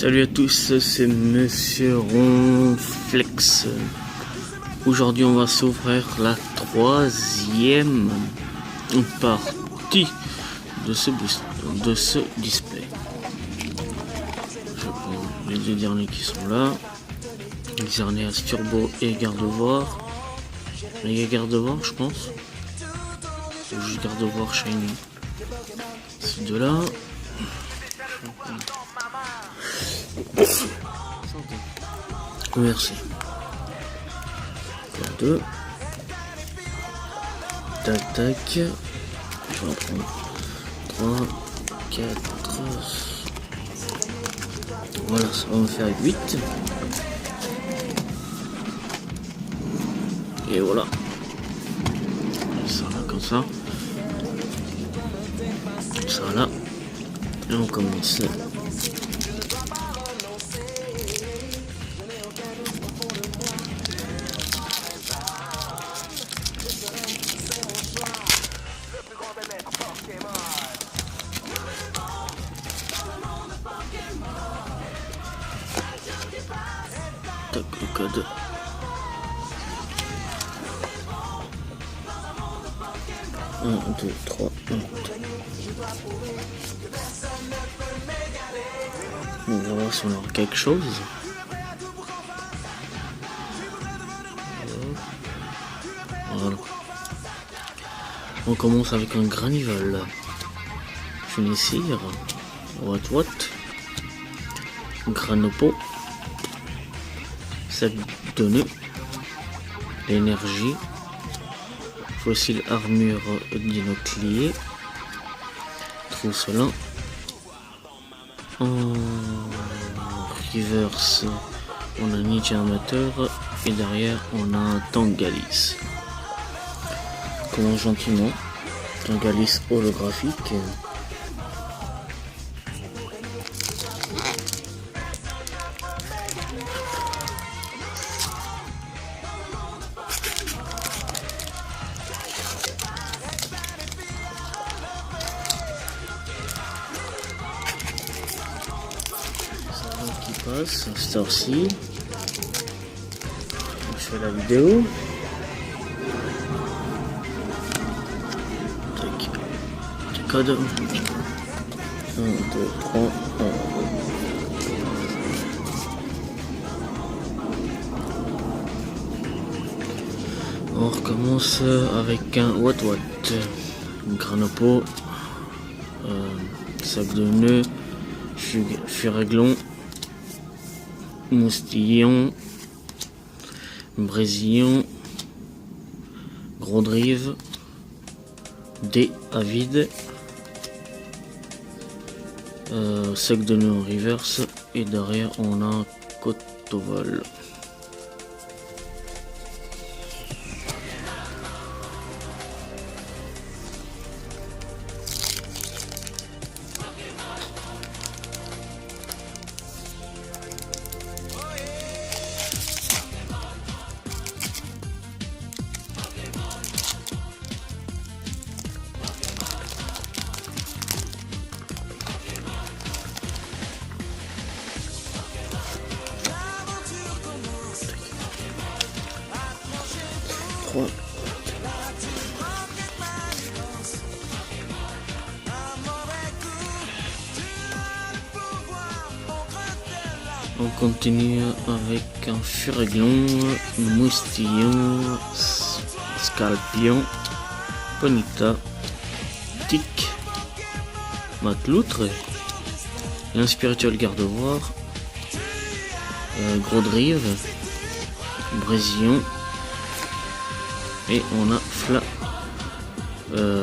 Salut à tous, c'est Monsieur Ronflex. Aujourd'hui, on va s'ouvrir la troisième partie de ce display. Je prends les deux derniers qui sont là. Xerneas Turbo et Gardevoir. Il y a Gardevoir, je pense. Ou juste Gardevoir Shiny. Ces deux-là. Merci. Encore deux. Tac tac. Je vais en prendre 3, 4. Voilà, ça va me faire 8. Et voilà. Ça là comme ça. Ça là. Et on commence. Tac, le code. Un, deux, trois, on va voir si on aura quelque chose. Voilà. On commence avec un Granival. Finissir. What. Granopo. Sac de nœud. L'énergie. Fossile armure d'inoclier. Trousselin. En reverse, on a Ninja Amateur. Et derrière, on a un Tangalis. Commence gentiment. Tangalis holographique. Qui passe à cette heure-ci. Je fais la vidéo. Tac. Code 1, 2, 3, 1. On recommence avec un What. Granopo. Sac de nœud. Furéglon. Moustillon, Brésillon, Gros Drive, D Avide, Sac de nœud en reverse, et derrière on a un Cotovol. On continue avec un Furéglon, Moustillon, Scalpion, Ponyta, Tic, Mateloutre, un Spiritual Gardevoir, Gros Drive, Brésillon, et on a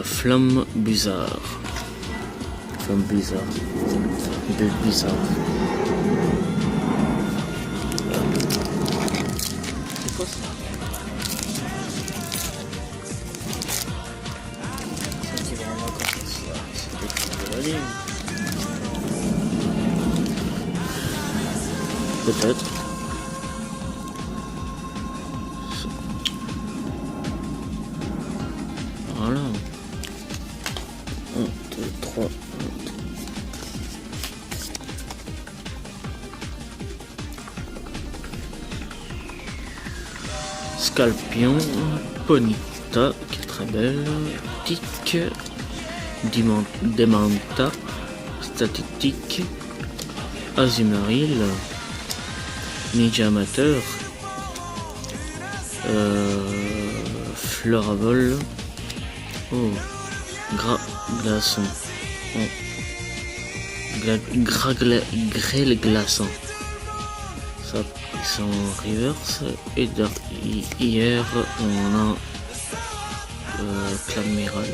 Flamme Bizarre. Flamme Bizarre. Bizarre. C'est quoi ça? C'est qui va en avoir comme ça? C'est l'écran de la ligne. Peut-être. Voilà. 1, 2, 3. Scalpion, Ponyta, qui est très belle, Tic, Demanta, Static, Azumarill, Ninja Amateur, Floravol, oh, Glaçon, oh, Grêle Glaçant. Ça, ils sont en reverse. Et hier, on a Clamiral.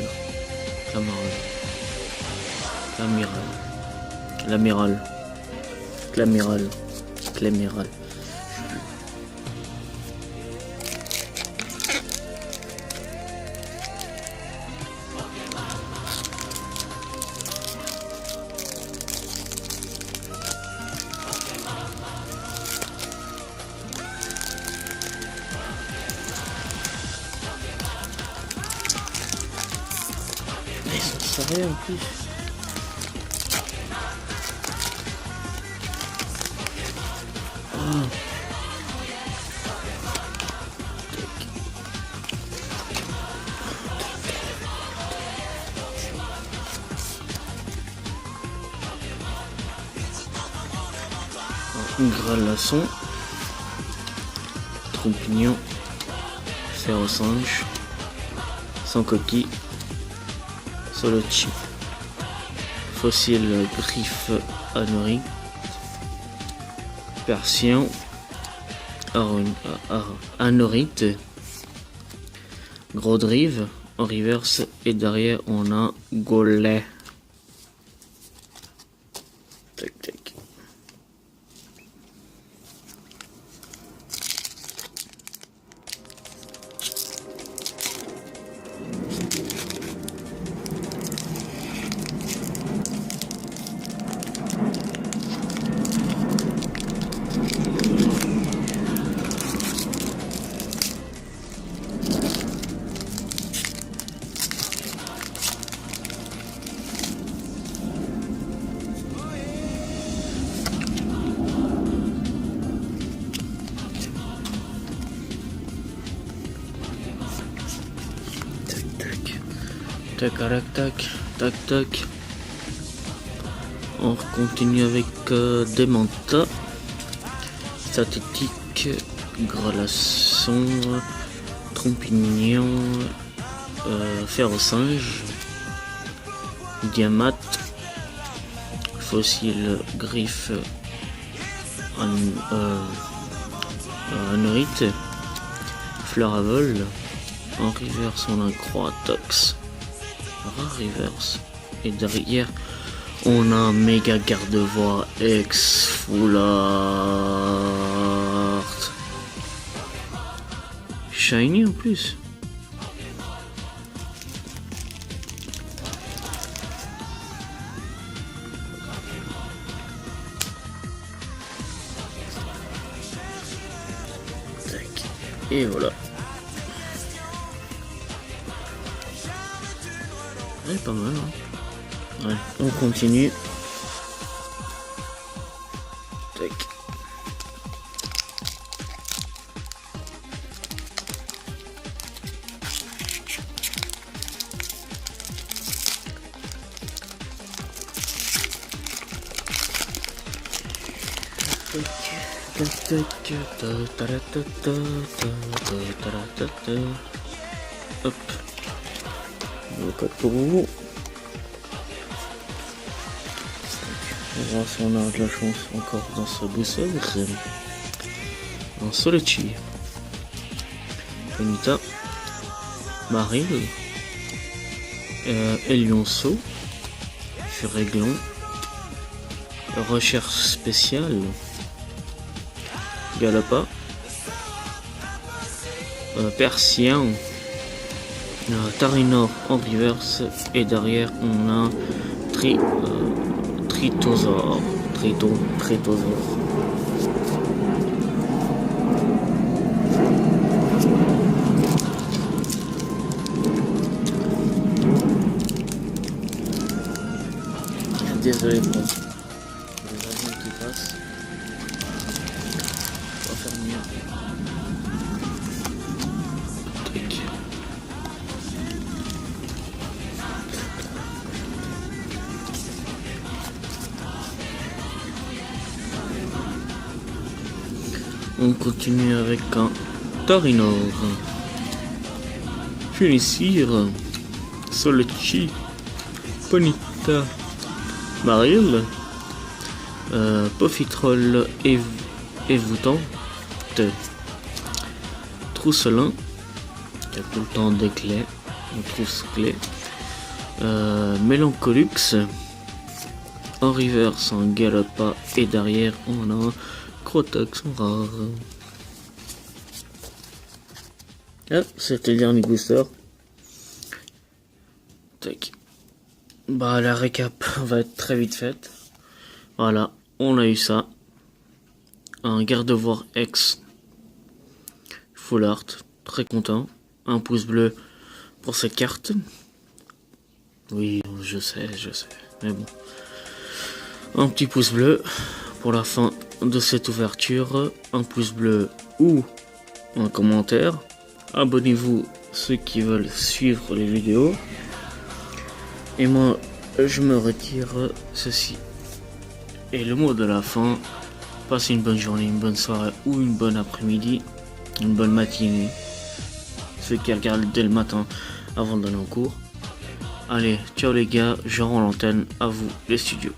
Ça rien en plus. Gralaçon, Trompignon, Ferrosinge, sans coquille, Solochi, Fossile Griffe Anorite, Persian, Anorite, Gros Drive en reverse et derrière on a Gollet. Tac tac. Tac tac. On continue avec Demanta, Static, Gralaçon, Trompignon, Ferrosinge, Diamat, Fossile Griffe Anorite, Floravol. En reverse on a Croatox, reverse. Et derrière on a méga garde-voix ex full art. Shiny en plus. Tac. Et voilà. Ouais, pas mal, hein. Ouais, on continue. Tac. Hop. Le code pour vous. On va voir si on a de la chance encore dans ce boussole. Un Solochi, Ponyta, Marill, Elionceau, Furéglon, Recherche spéciale, Galapa, Persian, Tarinor en reverse et derrière on a Tritosaur. Désolé pour les avions qui passent. On va faire mieux. on continue avec un Tarinor, Funisir, Solechi, Ponita, Maril, Pofitrol, Évoutant, Trousselin, il y a tout le temps des clés, on trouve ces clés, Mélancolux, en reverse, en Galapa, et derrière on a un Crotax en rare. Ah, c'était le dernier booster. Tac. Bah, la récap va être très vite faite. Voilà, on a eu ça. Un Gardevoir X Full Art, très content. Un pouce bleu pour cette carte. Oui, je sais, mais bon. Un petit pouce bleu pour la fin de cette ouverture. Un pouce bleu ou un commentaire. Abonnez-vous ceux qui veulent suivre les vidéos. Et moi, je me retire. Ceci est le mot de la fin. Passez une bonne journée, une bonne soirée ou une bonne après-midi, une bonne matinée. Ceux qui regardent dès le matin avant d'aller en cours. Allez, ciao les gars, je rends l'antenne à vous les studios.